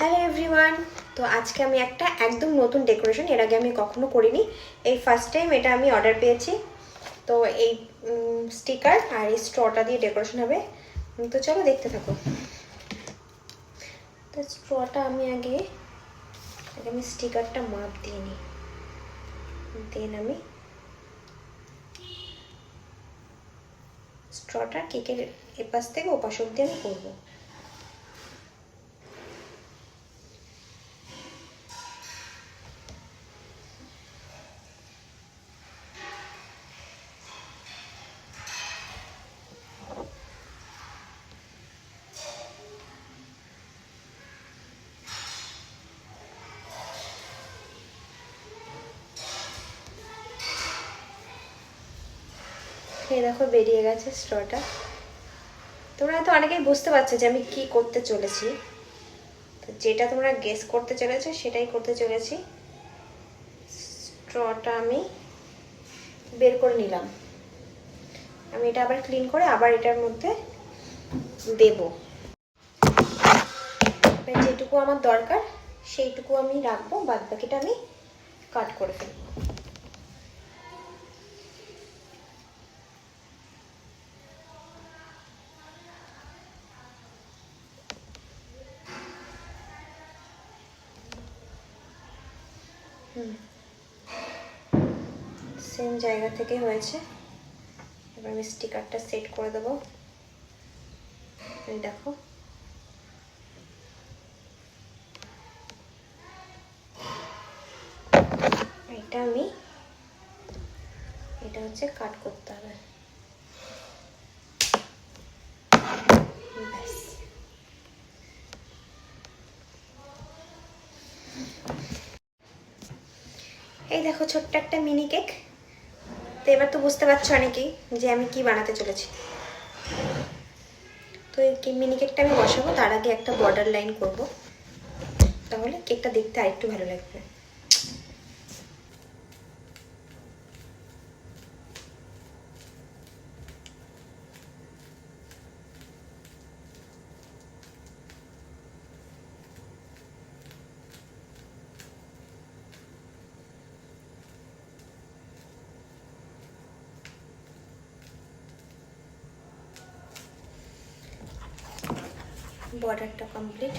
Hello everyone. তো আজকে আমি একটা একদম নতুন ডেকোরেশন, এর আগে আমি কখনো করিনি, এই ফার্স্ট টাইম এটা আমি অর্ডার পেয়েছি। তো এই স্টিকার আর এই স্ট্রটা দিয়ে ডেকোরেশন হবে। তো চলো দেখতে থাকো। তো স্ট্রটা আমি আগে স্টিকারটা মাপ দিয়ে নিই, দেন আমি স্ট্রটা কেকের এপাশ থেকে ওপাশ অব্দি আমি করবো। এই দেখো বেরিয়ে গেছে স্ট্রটা। তোমরা তো অনেকেই বুঝতে পারছো যে আমি কি করতে চলেছি। তো যেটা তোমরা গেস করতে চলেছো সেটাই করতে চলেছি। স্ট্রটা আমি বের করে নিলাম, আমি এটা আবার ক্লিন করে আবার এটার মধ্যে দেব। যেটুকু আমার দরকার সেইটুকু আমি রাখবো, বাদ বাকিটা আমি কাট করে ফেলবো। সেম জায়গা থেকে হয়েছে। এবার আমি স্টিকারটা সেট করে দেবো। দেখো এটা হচ্ছে কাট করতে হবে। ব্যাস, এই দেখো ছোট্ট একটা মিনি কেক। তো এবার তো বুঝতে পারছো অনেকেই যে আমি কি বানাতে চলেছি। তো এই মিনি কেকটা আমি বসাবো, তার আগে একটা বর্ডার লাইন করব, তাহলে কেকটা দেখতে আরেকটু ভালো লাগবে। বর্ডারটা কমপ্লিট।